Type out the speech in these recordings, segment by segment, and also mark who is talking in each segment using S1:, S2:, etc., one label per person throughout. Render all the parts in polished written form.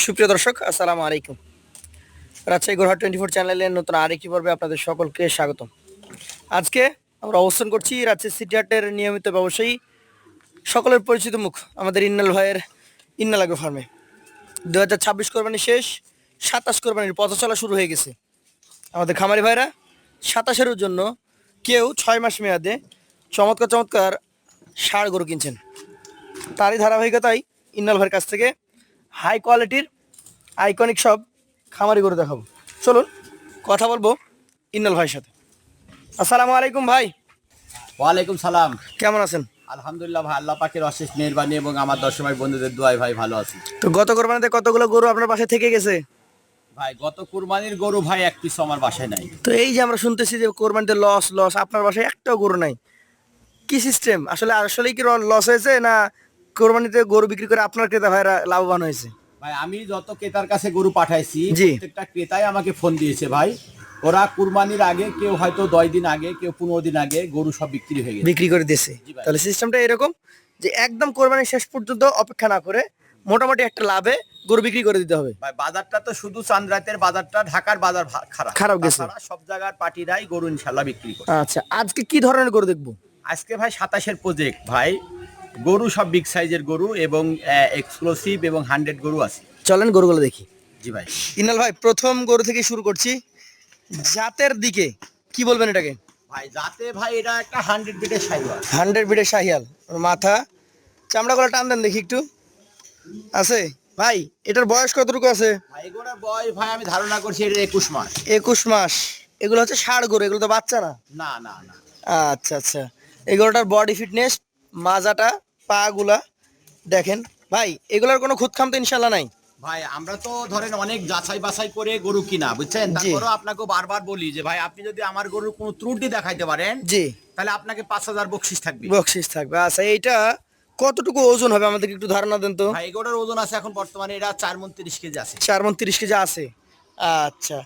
S1: সুপ্রিয় দর্শক, আসসালামু আলাইকুম। রাজশাহী গোরহাট 24 চ্যানেলের নতুন আরেকটি পর্বে আপনাদের সকলকে স্বাগতম। আজকে আমরা অবস্থান করছি রাজশাহী সিটি হাটের নিয়মিত ব্যবসায়ী, সকলের পরিচিত মুখ আমাদের ইন্নাল ভাইয়ের ইন্নাল এগ্রো ফার্মে। 2026 কোরবানি ষেষ, 27 কোরবানির পথ চলা শুরু হয়ে গেছে। আমাদের খামারি ভাইরা 27-এর জন্য কেউ 6 মাস মেয়াদে চমৎকার চমৎকার ষাঁড় গরু কিনছেন। তারই ধারাবাহিকতায় ইন্নাল ভাইয়ের কাছ থেকে হাই কোয়ালিটির আইকনিক সব খামারি গরু দেখাবো। চলুন কথা বলবো ইন্নাল ভাইয়ের সাথে। আসসালামু আলাইকুম ভাই।
S2: ওয়ালাইকুম সালাম।
S1: কেমন আছেন?
S2: আলহামদুলিল্লাহ ভাই, আল্লাহ পাকের অশেষ মেহেরবানি এবং আমার দর্শক ভাই বন্ধুদের দোয়ায় ভাই ভালো আছি।
S1: তো গত কোরবানিতে কতগুলো গরু আপনার পাশে থেকে গেছে?
S2: ভাই গত কুরবানির গরু ভাই এক পিস আমার বাসায় নাই।
S1: তো এই যে আমরা শুনতেছি যে কোরবানিতে লস লস, আপনার বাসায় একটাও গরু নাই, কি সিস্টেম? আসলেই কি লস হয়েছে, না কোরবানিতে গরু বিক্রি করে আপনার ক্রেতা ভাইরা লাভবান হয়েছে?
S2: ভাই আমি যত ক্রেতার কাছে গরু পাঠাইছি
S1: জি।
S2: প্রত্যেকটা ক্রেতাই আমাকে ফোন দিয়েছে ভাই, ওরা কুরবানির আগে কেউ হয়তো 10 দিন আগে, কেউ 15 দিন আগে গরু সব বিক্রি হয়ে গেছে।
S1: বিক্রি করে দিয়েছে।
S2: জি ভাই।
S1: তাহলে সিস্টেমটা এরকম যে একদম কোরবানির শেষ পর্যন্ত অপেক্ষা না করে মোটামুটি একটা লাভে গরু বিক্রি করে দিতে হবে।
S2: ভাই বাজারটা তো শুধু চাঁদরাতের বাজারটা, ঢাকার বাজার খারাপ
S1: গেছে।
S2: তাছাড়া সব জায়গার পার্টিরাই গরু ইনশাল্লাহ বিক্রি করে।
S1: আচ্ছা, আজকে কি ধরনের গরু দেখবো?
S2: আজকে ভাই 27-এর প্রজেক্ট ভাই, গরু সব বিগ সাইজের গরু এবং এক্সক্লুসিভ এবং 100 গরু আছে।
S1: চলেন গরুগুলো দেখি।
S2: জি ভাই।
S1: ইনাল ভাই, প্রথম গরু থেকে শুরু করছি। জাতের দিকে কি বলবেন এটাকে?
S2: ভাই যাতে ভাই এটা একটা 100 বিটের সাইওয়াল।
S1: 100 বিটের শাহিয়াল। ওর মাথা চামড়াগুলো টান দেন দেখি একটু। আছে ভাই, এটার বয়স কতটুকু আছে?
S2: ভাই এগুলোর বয়স ভাই আমি ধারণা করছি এটা 21 মাস।
S1: 21 মাস। এগুলো হচ্ছে ষাঁড় গরু, এগুলো তো বাচ্চা না।
S2: না না না।
S1: আচ্ছা আচ্ছা, এই গরুটার বডি ফিটনেস, মাজাটা, পা গুলা দেখেন ভাই, এগুলোর কোনো খুদ খাম তো ইনশাল্লাহ নাই?
S2: ভাই আমরা তো ধরেন অনেক যাচাই বাছাই করে গরু কিনা, বুঝছেন?
S1: জি।
S2: তারপরেও আপনাকে বারবার বলি যে ভাই আপনি যদি আমার গরুর কোনো ত্রুটি দেখাইতে পারেন
S1: জি,
S2: তাহলে আপনাকে 5000 বকশিস থাকবে।
S1: বকশিস থাকবে। আচ্ছা, এইটা কতটুকু ওজন হবে আমাদেরকে একটু ধারণা দেন তো।
S2: ভাই এগুলোর ওজন আছে এখন বর্তমানে এটা 4 মণ 30 কেজি আছে।
S1: 4 মণ 30 কেজি আছে। আচ্ছা,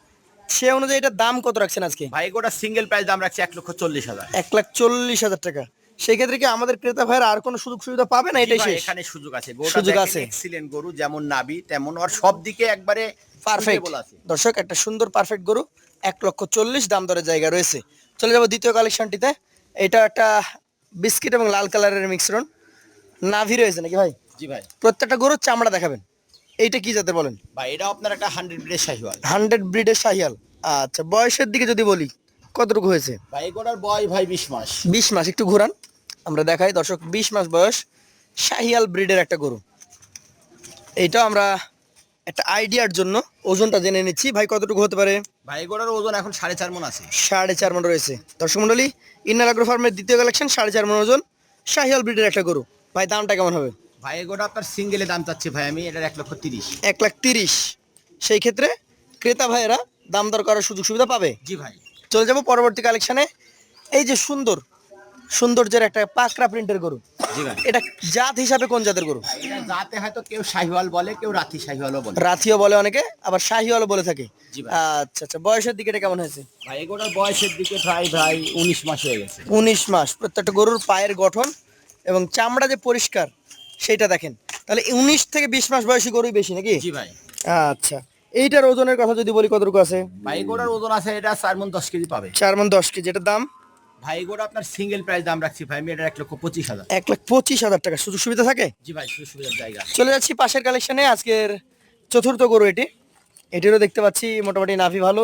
S1: সে অনুযায়ী এটার দাম কত রাখছেন আজকে?
S2: ভাই এগুলোর সিঙ্গেল প্রাইস দাম রাখছি 1,40,000।
S1: 1,40,000 টাকা। সেই ক্ষেত্রে কি আমাদের ক্রেতা ভাইরা আর কোনো সুযোগ সুবিধা পাবে না, এটাই
S2: জি ভাই,
S1: শেষ?
S2: এখানে সুযোগ আছে।
S1: সুযোগ আছে।
S2: এক্সিলেন্ট গরু, যেমন নাবি তেমন আর সব দিকে একবারে
S1: পারফেক্ট।
S2: suitable আছে।
S1: দর্শক, একটা সুন্দর পারফেক্ট গরু, 1,40,000 দাম দরের জায়গা রয়েছে। চলে যাবো দ্বিতীয় কালেকশনটিতে। এটা একটা বিস্কিট এবং লাল কালারের মিশ্রণ, নাভি রয়েছে নাকি ভাই?
S2: জি ভাই।
S1: প্রত্যেকটা গরুর চামড়া দেখাবেন। এইটা কি জাতের বলেন?
S2: ভাই এটা আপনার একটা 100 ব্রিডের শাহিওয়াল।
S1: 100 ব্রিডের শাহিয়াল। আচ্ছা, বয়সের দিকে যদি বলি কতটুকু হয়েছে?
S2: ভাই এগুলোর বয়স ভাই 20 মাস।
S1: 20 মাস। একটু ঘুরান, আমরা দেখাই দর্শক। 20 মাস বয়স, শাহিয়াল ব্রিডের একটা গরু। এইটা আমরা একটা আইডিয়ার জন্য ওজনটা জেনে নিচ্ছি ভাই, কতটুকু হতে পারে?
S2: ভাই এগুলোর ওজন এখন 4.5 মণ আছে।
S1: 4.5 মণ রয়েছে। দর্শক মন্ডলী, ইন্নাল এগ্রো ফার্মের দ্বিতীয় কালেকশন, 4.5 মণ ওজন, শাহিয়াল ব্রিডের একটা গরু। ভাই দামটা কেমন হবে?
S2: ভাই এগুলো আপনার সিঙ্গেলে দাম চাচ্ছি ভাই আমি এটার 1,30,000।
S1: 1,30,000। সেই ক্ষেত্রে ক্রেতা ভাইয়েরা দাম দর করার সুযোগ সুবিধা পাবে।
S2: জি ভাই।
S1: চলে যাব পরবর্তী কালেকশনে। এই যে সৌন্দর্যের একটা পাকড়া প্রিন্টের গরু,
S2: জি ভাই।
S1: এটা জাত হিসাবে কোন জাতের গরু?
S2: এটা যাতে হয়তো কেউ শাহিওয়াল বলে, কেউ রাতি শাহিওয়ালও বলে।
S1: রাথিও বলে অনেকে, আবার শাহিওয়ালও বলে থাকে।
S2: জি ভাই।
S1: আচ্ছা আচ্ছা, বয়সের দিকে এটা কেমন হয়েছে?
S2: ভাই এগুলোর বয়সের দিকে ভাই 19 মাস হয়ে গেছে।
S1: 19 মাস। প্রত্যেকটা গরুর পায়ের গঠন এবং চামড়া যে পরিষ্কার সেটা দেখেন। তাহলে 19 থেকে 20 মাস বয়সী গরুই বেশি নাকি?
S2: জি ভাই।
S1: আচ্ছা, এইটার ওজনের কথা যদি বলি কতটুকু আছে?
S2: ভাই এগুলোর ওজন আছে এটা 4 মণ 10 কেজি পাবে।
S1: 4 মণ 10 কেজি। এটার দাম?
S2: ভাই এগুলো আপনার সিঙ্গেল প্রাইস দাম রাখছি ভাই আমি এটার 1,25,000।
S1: 1,25,000 টাকা। সুযোগ সুবিধা থাকে?
S2: জি ভাই, সুযোগ সুবিধার জায়গা।
S1: চলে যাচ্ছি পাশের কালেকশনে। আজকের চতুর্থ গরু এটি। এটিরও দেখতে পাচ্ছি মোটামুটি নাভি ভালো,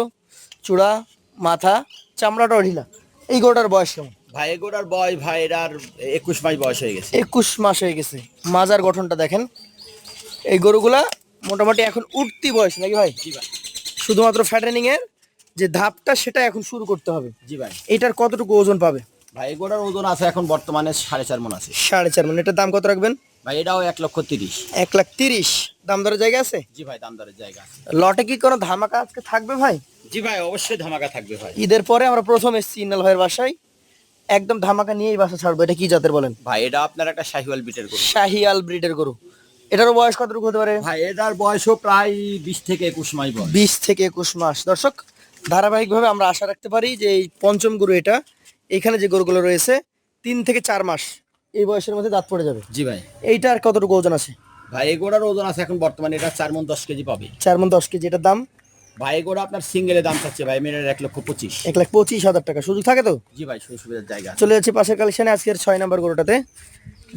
S1: চূড়া, মাথা, চামড়াটাও ঢিলা। এই গরুটার বয়স কেমন?
S2: ভাই এগুলোর বয়স ভাই এটার 21 মাস বয়স হয়ে গেছে।
S1: 21 মাস হয়ে গেছে। মাজার গঠনটা দেখেন। এই গরুগুলা মোটামুটি এখন উঠতি বয়স নাকি ভাই?
S2: জি ভাই।
S1: শুধুমাত্র ফ্যাটেনিং এর যে ধাপটা সেটা এখন শুরু করতে হবে।
S2: জি ভাই।
S1: এটার কতটুকু ওজন পাবে?
S2: ভাই এগুলোর ওজন আছে এখন বর্তমানে 4.5 মণ আছে।
S1: 4.5 মণ। এটার দাম কত রাখবেন?
S2: ভাই এটাও 1,30,000।
S1: 1,30,000 দাম দরের জায়গা আছে?
S2: জি ভাই, দাম দরের জায়গা আছে।
S1: লটে কি কোনো ধামাকা আজকে থাকবে ভাই?
S2: জি ভাই, অবশ্যই ধামাকা থাকবে ভাই।
S1: ঈদের পরে আমরা প্রথম এসেছি ইন্নাল ভাইয়ের বাসায়, একদম ধামাকা নিয়েই বাসা ছাড়বো। এটা কি জাতের বলেন?
S2: ভাই এটা আপনার একটা শাহিওয়াল বিটের গরু।
S1: শাহিয়াল ব্রিডের গরু। এটারও বয়স কতটুকু হতে পারে?
S2: ভাই এটার বয়সও প্রায় 20 থেকে 21 মাস বয়স।
S1: 20 থেকে 21 মাস। দর্শক, ধারাবাহিকভাবে আমরা আশা রাখতে পারি যে এই পঞ্চম গরু এটা, এখানে যে গরুগুলো রয়েছে 3 থেকে 4 মাস এই বয়সের মধ্যে দাঁত পড়ে যাবে।
S2: জি ভাই।
S1: এইটার কতটুকু ওজন আছে?
S2: ভাই এগুলোর ওজন আছে এখন বর্তমানে এটা 4 মণ 10 কেজি পাবে।
S1: 4 মণ 10 কেজি, এটার দাম?
S2: ভাই এগুলো আপনার সিঙ্গেলের দাম চাচ্ছে ভাই মেয়ের 1,25,000।
S1: 1,25,000 টাকা। সুযোগ থাকে তো?
S2: জি ভাই, সুযোগ সুবিধার জায়গা আছে।
S1: চলে যাচ্ছে পাশের কালেকশনে আজকের 6 নাম্বার গরুটাতে।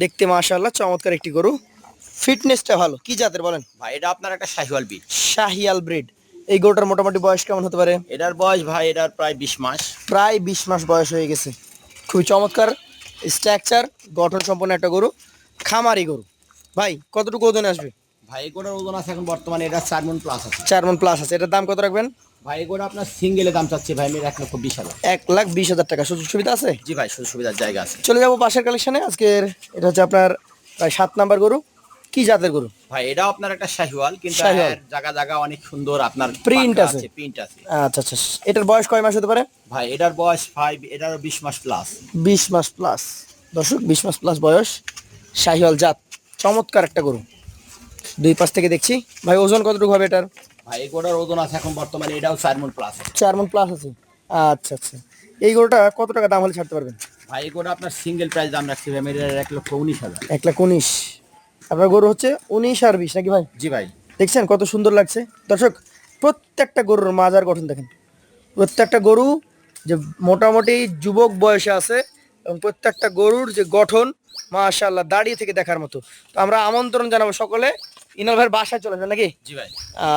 S1: দেখতে মাশাআল্লাহ চমৎকার একটি গরু, ফিটনেসটা ভালো। কি জাতের বলেন?
S2: ভাই এটা আপনার একটা শাহিওয়াল বিট।
S1: শাহিয়াল ব্রিড। এই গরুটার মোটামুটি বয়স কেমন হতে পারে?
S2: এটার বয়স ভাই এটার প্রায় 20 মাস।
S1: প্রায় 20 মাস বয়স হয়ে গেছে। খুবই চমৎকার স্ট্রাকচার, গঠন সম্পন্ন একটা গরু, খামারি গরু। ভাই কতটুকু ওজনে আসবে?
S2: ভাই এগুলোর ওজন আছে এখন বর্তমানে এটা 4 মণ প্লাস আছে।
S1: 4 মণ প্লাস আছে। এটার দাম কত রাখবেন?
S2: ভাই এগুলো আপনার সিঙ্গেলের দাম চাচ্ছে ভাই মেয়ের 1,20,000।
S1: 1,20,000 টাকা। সুযোগ সুবিধা আছে?
S2: জি ভাই, সুযোগ সুবিধার জায়গা আছে।
S1: চলে যাবো পাশের কালেকশনে আজকের। এটা হচ্ছে আপনার প্রায় 7 নাম্বার গরু। কি জাতের গরু?
S2: ভাই এটাও আপনার একটা শাহিওয়াল, কিন্তু
S1: শাহিওয়াল।
S2: এর জায়গা জায়গা অনেক সুন্দর আপনার
S1: Print
S2: পাখা
S1: আছে।
S2: প্রিন্ট আছে।
S1: আচ্ছা আচ্ছা। এটার বয়স কয় মাস হতে পারে?
S2: ভাই এটার বয়স ভাই এটারও 20 মাস প্লাস।
S1: 20 মাস প্লাস। দর্শক 20 মাস প্লাস বয়স, শাহিওয়াল জাত, চমৎকার একটা গরু। দুই পাশ থেকে দেখছি। ভাই ওজন কতটুকু হবে এটার?
S2: ভাই এগুলোর ওজন আছে এখন বর্তমানে এটাও 4 মণ প্লাস।
S1: 4 মণ প্লাস আছে। আচ্ছা আচ্ছা। এই গরুটা কত টাকা দাম হলে ছাড়তে পারবেন?
S2: ভাই এগুলো আপনার সিঙ্গেল প্রাইস দাম রাখছি ভাই মেয়ের 1,19,000।
S1: 1,19,000। আপনার গরু হচ্ছে 19 আর 20 নাকি ভাই?
S2: জি ভাই।
S1: দেখছেন কত সুন্দর লাগছে দর্শক? প্রত্যেকটা গরুর মাজার গঠন দেখেন। প্রত্যেকটা গরু যে মোটামুটি যুবক বয়সে আছে, এবং প্রত্যেকটা গরুর যে গঠন মাশাআল্লাহ দাঁড়িয়ে থেকে দেখার মতো। তো আমরা আমন্ত্রণ জানাবো সকলে ইনাল ভাইয়ের বাসায় চলে যাবেন নাকি?
S2: জি ভাই।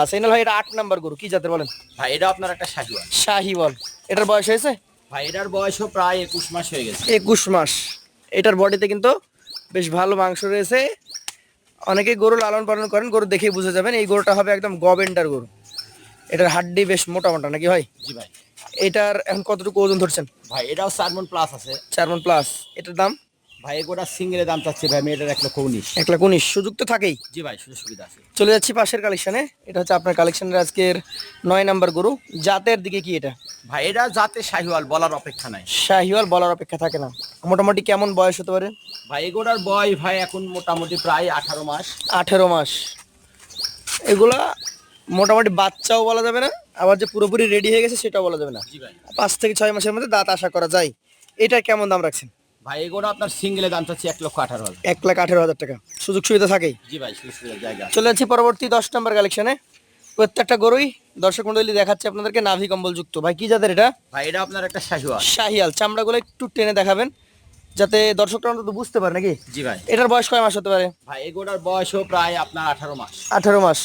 S1: আচ্ছা ইনাল ভাই, এটা 8 নাম্বার গরু। কি জাতের বলেন?
S2: ভাই এটা আপনার একটা শাহিওয়াল।
S1: শাহিওয়াল। এটার বয়স হয়েছে?
S2: ভাই এটার বয়সও প্রায় 21 মাস হয়ে গেছে।
S1: 21 মাস। এটার বডিতে কিন্তু বেশ ভালো মাংস রয়েছে। অনেকে গরু লালন পালন করেন, গরু দেখেই বুঝে যাবেন এই গরুটা হবে একদম গবেন্ডার গরু। এটার হাড্ডি বেশ মোটা মোটা নাকি ভাই?
S2: জি ভাই।
S1: এটার এখন কতটুকু ওজন ধরছেন?
S2: ভাই এটাও 4 মণ প্লাস আছে।
S1: 4 মণ প্লাস। এটার দাম?
S2: ভাই এগুলোর সিঙ্গেলের দাম চাচ্ছে ভাই মেয়েটার 1,19,000।
S1: 1,19,000। সুযোগ তো থাকেই।
S2: জি ভাই, সুযোগ সুবিধা আছে।
S1: চলে যাচ্ছি পাশের কালেকশনে। এটা হচ্ছে আপনার কালেকশনের আজকের 9 নাম্বার গরু। জাতের দিকে কি এটা?
S2: ভাই এটা যাতে শাহিওয়াল বলার অপেক্ষা নাই।
S1: শাহিওয়াল বলার অপেক্ষা থাকে না। মোটামুটি কেমন বয়স হতে পারে?
S2: ভাই এগুলোর বয়স ভাই এখন মোটামুটি প্রায় 18 মাস।
S1: 18 মাস। এগুলা মোটামুটি বাচ্চাও বলা যাবে না, আবার যে পুরোপুরি রেডি হয়ে গেছে সেটাও বলা যাবে না।
S2: জি ভাই।
S1: 5 থেকে 6 মাসের মধ্যে দাঁত আশা করা যায়। এটা কেমন দাম রাখছেন?
S2: ভাই এগুলো আপনার সিঙ্গেলের দাম চাচ্ছে 1,18,000।
S1: 1,18,000 টাকা। সুযোগ সুবিধা থাকেই।
S2: জি ভাই, সুযোগ সুবিধার জায়গা আছে।
S1: চলে যাচ্ছি পরবর্তী 10 নম্বর কালেকশনে। প্রত্যেকটা গরুই দর্শক মন্ডলী দেখাচ্ছে আপনাদেরকে নাভি কম্বল যুক্ত। ভাই কি জাতের এটা?
S2: ভাই এটা আপনার একটা শাহিওয়াল।
S1: শাহিয়াল। চামড়াগুলো একটু টেনে দেখাবেন যাতে দর্শকরা অন্তত বুঝতে পারে নাকি।
S2: জি ভাই।
S1: এটার বয়স কয় মাস হতে পারে?
S2: ভাই এগুলোর বয়সও প্রায় আপনার 18 মাস।
S1: 18 মাস।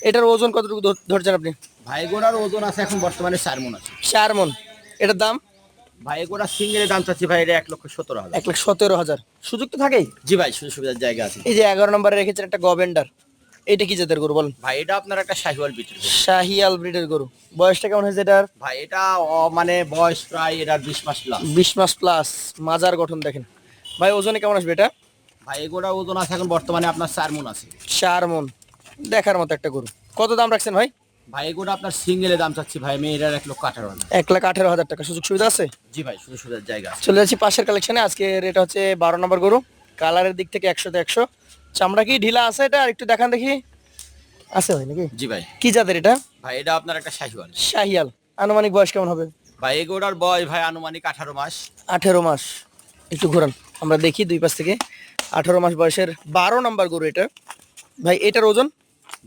S1: এটার ওজন কতটুকু ধরছেন আপনি?
S2: ভাই এগুলোর ওজন আছে এখন বর্তমানে 4 মণ আছে।
S1: 4 মণ। এটার দাম?
S2: ভাই এগুলো সিঙ্গেলের দাম চাচ্ছি ভাই এটা 1,17,000।
S1: 1,17,000। সুযোগ তো থাকেই।
S2: জি ভাই, সুযোগ সুবিধার জায়গা আছে।
S1: এই যে 11 নম্বরে রেখেছেন একটা গভেন্ডার, এটা কি জাতের গরু বলেন?
S2: ভাই এটা আপনার একটা শাহিওয়াল বিটের গরু।
S1: শাহিয়াল ব্রিডের গরু। বয়সটা কেমন হয়েছে এটার?
S2: ভাই এটা মানে বয়স প্রায় এটার 20 মাস প্লাস।
S1: 20 মাস প্লাস। মাজার গঠন দেখেন। ভাই ওজনে কেমন আসবে এটা?
S2: ভাই এগুলোর ওজন আছে এখন বর্তমানে আপনার 4 মণ আছে।
S1: 4 মণ। দেখার মতো একটা গরু। কত দাম রাখছেন ভাই?
S2: ভাই এগুলো আপনার সিঙ্গেলের দাম চাচ্ছি ভাই মেয়েটার 1,18,000।
S1: 1,18,000 টাকা। সুযোগ সুবিধা আছে?
S2: জি ভাই, সুযোগ সুবিধার জায়গা আছে।
S1: চলে যাচ্ছি পাশের কালেকশনে। আজকের এটা হচ্ছে 12 নম্বর গরু। কালারের দিক থেকে 100 তে 100। চামড়া কি ঢিলা আছে এটা? আর একটু দেখান দেখি। আছে ভাই নাকি?
S2: জি ভাই।
S1: কি জাতের এটা?
S2: ভাই এটা আপনার একটা শাহিওয়াল।
S1: শাহিয়াল। আনুমানিক বয়স কেমন হবে?
S2: ভাই এগুলোর বয়স ভাই আনুমানিক 18 মাস।
S1: 18 মাস। একটু ঘোরান আমরা দেখি দুই পাশ থেকে। 18 মাস বয়সের 12 নম্বর গরু এটা। ভাই এটার ওজন?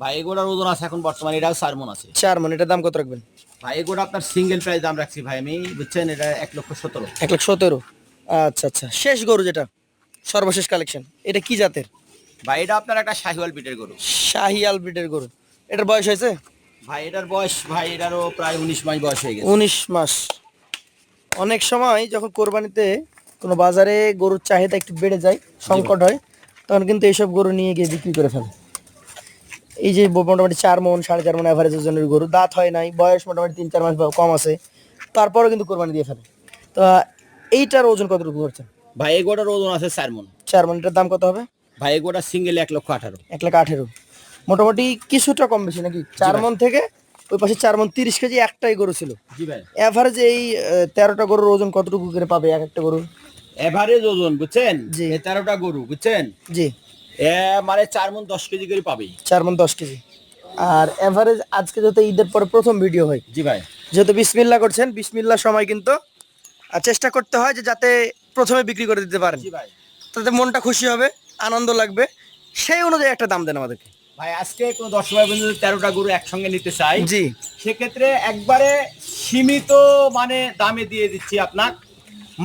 S2: ভাই এগুলোর ওজন আছে এখন বর্তমানে এটাও 4 মণ আছে।
S1: 4 মণ। এটার দাম কত রাখবেন?
S2: ভাই এগুলো আপনার সিঙ্গেল প্রাইস দাম রাখছি ভাই আমি, বুঝছেন, এটা 1,17,000।
S1: 1,17,000। আচ্ছা আচ্ছা। শেষ গরু যেটা সর্বশেষ কালেকশন, এটা কি জাতের?
S2: ভাই এটা আপনার একটা শাহিওয়াল বিটের গরু।
S1: শাহিয়াল ব্রিডের গরু। এটার বয়স হয়েছে?
S2: ভাই এটার বয়স ভাই এটারও প্রায় 19 মাস বয়স হয়ে গেছে।
S1: 19 মাস। অনেক সময় যখন কোরবানিতে কোনো বাজারে গরুর চাহিদা একটু বেড়ে যায়, সংকট হয়, তখন কিন্তু এইসব গরু নিয়ে গিয়ে বিক্রি করে ফেলে। এই যে মোটামুটি 4 মণ 4.5 মণ অ্যাভারেজ ওজনের গরু, দাঁত হয় নাই, বয়স মোটামুটি 3-4 মাস কম আছে, তারপরেও কিন্তু কোরবানি দিয়ে ফেলে। তো এইটার ওজন কতটুকু করছেন?
S2: ভাই এগুলোর ওজন আছে 4 মণ।
S1: 4 মণ। এটার দাম কত হবে?
S2: ভাই এগুলো সিঙ্গেল 1,18,000।
S1: 1,18,000। মোটামুটি কিছুটা কম বেশি নাকি? 4 মণ থেকে ওই পাশে 4 মণ 30 কেজি একটাই গরু ছিল।
S2: জি ভাই।
S1: অ্যাভারেজ এই 13টা গরুর ওজন কতটুকু করে পাবে এক একটা গরু?
S2: এভারেজ ওজন বুঝছেন,
S1: জি।
S2: 13টা গরু বুঝছেন,
S1: জি।
S2: মানে 4 মণ 10 কেজি করে পাবেই।
S1: 4 মণ 10 কেজি। আর এভারেজ আজকে যত ঈদের পরে প্রথম ভিডিও হয়,
S2: জি ভাই।
S1: যেহেতু বিসমিল্লাহ করছেন, বিসমিল্লাহ সময় কিন্তু চেষ্টা করতে হয় যে যাতে প্রথমে বিক্রি করে দিতে পারেন,
S2: জি ভাই।
S1: তাতে মনটা খুশি হবে, আনন্দ লাগবে। সেই অনুযায়ী একটা দাম দেন আমাদেরকে।
S2: ভাই আজকে কোনো দর্শক ভাই বন্ধু 13টা গরু একসঙ্গে নিতে চাই,
S1: জি
S2: সেক্ষেত্রে একবারে সীমিত মানে দামে দিয়ে দিচ্ছি আপনার,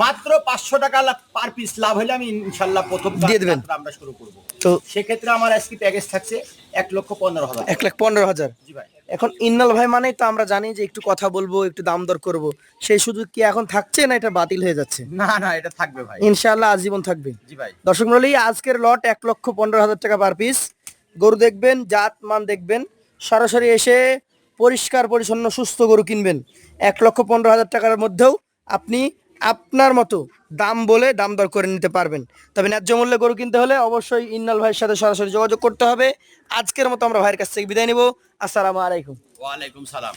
S2: মাত্র 500 টাকা পার পিস লাভ হলে আমি ইনশাল্লাহ প্রথম
S1: দিয়ে দিবেন।
S2: যাত্রা আমরা শুরু করব।
S1: তো
S2: সেক্ষেত্রে আমার আজকে প্যাকেজ থাকছে 1,15,000।
S1: 1,15,000।
S2: জি ভাই।
S1: এখন ইন্নাল ভাই মানেই তো আমরা জানি যে একটু কথা বলবো, একটু দাম দর করব, সেই সুযোগ কি এখন থাকছে না এটা বাতিল হয়ে যাচ্ছে?
S2: না না, এটা থাকবে ভাই।
S1: ইনশাআল্লাহ আজীবন থাকবে।
S2: জি ভাই।
S1: দর্শক মণ্ডলী, আজকের লট 1,15,000 টাকা পার পিস। গরু দেখবেন, জাত মান দেখবেন, সরাসরি এসে পরিষ্কার পরিচ্ছন্ন সুস্থ গরু কিনবেন। 1,15,000 টাকার মধ্যেও আপনি আপনার মতো দাম বলে দাম দর করে নিতে পারবেন। তবে ন্যায্য মূল্যে গরু কিনতে হলে অবশ্যই ইন্নাল ভাইয়ের সাথে সরাসরি যোগাযোগ করতে হবে। আজকের মতো আমরা ভাইয়ের কাছ থেকে বিদায় নিব। আসসালামু আলাইকুম।
S2: ওয়ালাইকুম সালাম।